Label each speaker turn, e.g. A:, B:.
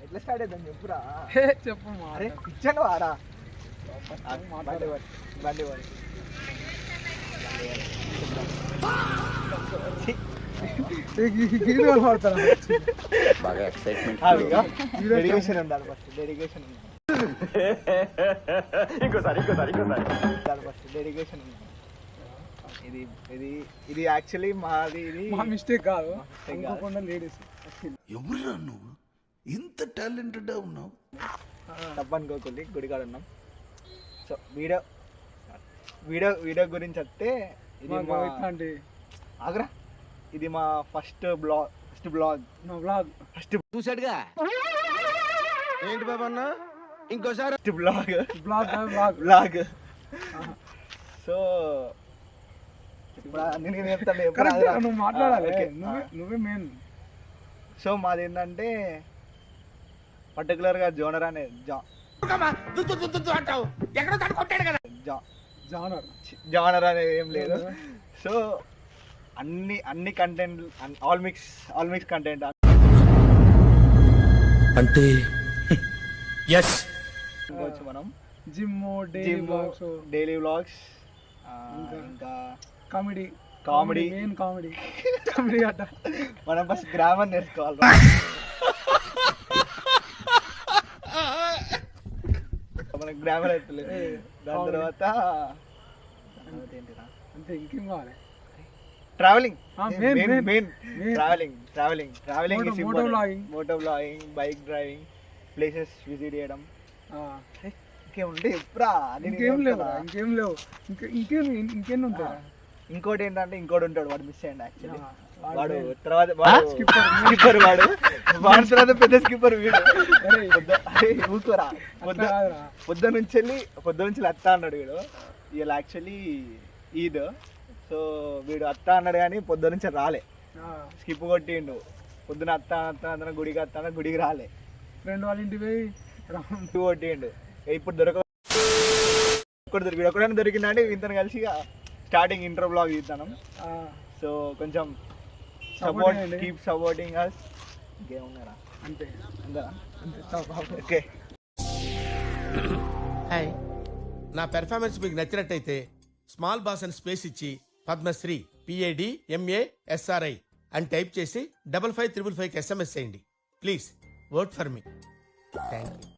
A: ఎట్లా స్టార్ట్ అవుతుంది చెప్పురా.
B: చెప్పు
A: అరే ఇచ్చాను వారా బండి బండి
C: బాగా ఎక్సైట్మెంట్
A: డెడికేషన్ ఉండాలి ఫస్ట్ డెడికేషన్ ఉండాలి ఇంకోసారి దాని ఫస్ట్ డెడికేషన్ ఉండాలి. ఇది ఇది ఇది యాక్చువల్లీ మాది ఇది
B: మా మిస్టేక్ కాదు అనుకోకుండా లేడీస్.
D: ఎవరురా నువ్వు ఇంత టాలెంటెడ్ ఉన్నావు?
A: తప్పనుకోకుండా గుడికాడ ఉన్నాం. సో వీడియో వీడియో వీడియో గురించి వస్తే ఇది మా
B: ఇట్లాంటి
A: ఆగ్రా ఇది మా ఫస్ట్ బ్లాగ్
B: నా బ్లాగ్
A: ఫస్ట్
C: చూసాడుగా ఏంటి బాబా అన్న ఇంకోసారి
A: బ్లాగ్
B: బ్లాగ్
A: బ్లాగ్. సో ఇప్పుడు నేను చెప్తాను
B: నువ్వు మాట్లాడాలి. నువ్వే మెయిన్.
A: సో మాది ఏంటంటే పర్టికులర్గా జోనర్ అనే జానర్ అనేది ఏం లేదు. సో అన్ని కంటెంట్ ఆల్ మిక్స్ కంటెంట్
D: అంటే ఎస్
A: అనుకోవచ్చు మనం.
B: జిమ్
A: డైలీ వ్లాగ్స్ ఇంకా
B: కామెడీ మెయిన్ కామెడీ అట్ట.
A: మనం ఫస్ట్ గ్రామర్ నేర్చుకోవాలి. మనకు గ్రామర్ అవుతలేదు. దాని తర్వాత ఏంటిరా
B: అంటే ఇంకేం కావాలి?
A: Travelling
B: main
A: travelling
B: moto
A: vlogging bike driving places visit చేయడం. ఇంకేముంటే ఎప్పుడా
B: ఇంకేం లేవు ఇంకేం ఉంటాయి.
A: ఇంకోటి ఏంటంటే ఇంకోటి ఉంటాడు వాడు మిస్ అయ్యండి యాక్చువల్లీ. వాడు తర్వాత స్కిప్పర్ వాడు తర్వాత పెద్ద స్కిప్పర్ వీడు. ఊరుకోరా పొద్దు నుంచి అత్త అన్నాడు వీడు. వీళ్ళు యాక్చువల్లీ ఈద్. సో వీడు అత్త అన్నాడు కానీ పొద్దు నుంచి రాలే. స్కిప్ కొట్టిండు. పొద్దున అత్త గుడికి రాలే.
B: ఫ్రెండ్ వాళ్ళ ఇంటికి పోయి
A: కొట్టిండు. ఇప్పుడు వీడు దొరికిందంటే ఇంతను కలిసి స్టార్టింగ్ ఇంట్రో బ్లాగ్ తీస్తాను. సో కొంచెం కీప్ సపోర్టింగ్ అస్. ఇంకేమున్నారా
B: అంతే
A: ఓకే.
E: హాయ్, నా పెర్ఫార్మెన్స్ మీకు నచ్చినట్టయితే స్మాల్ బాస్ అని స్పేస్ ఇచ్చి పద్మశ్రీ PADMASRI అని టైప్ చేసి 5555 SMS చేయండి. Please vote for me. Thank you.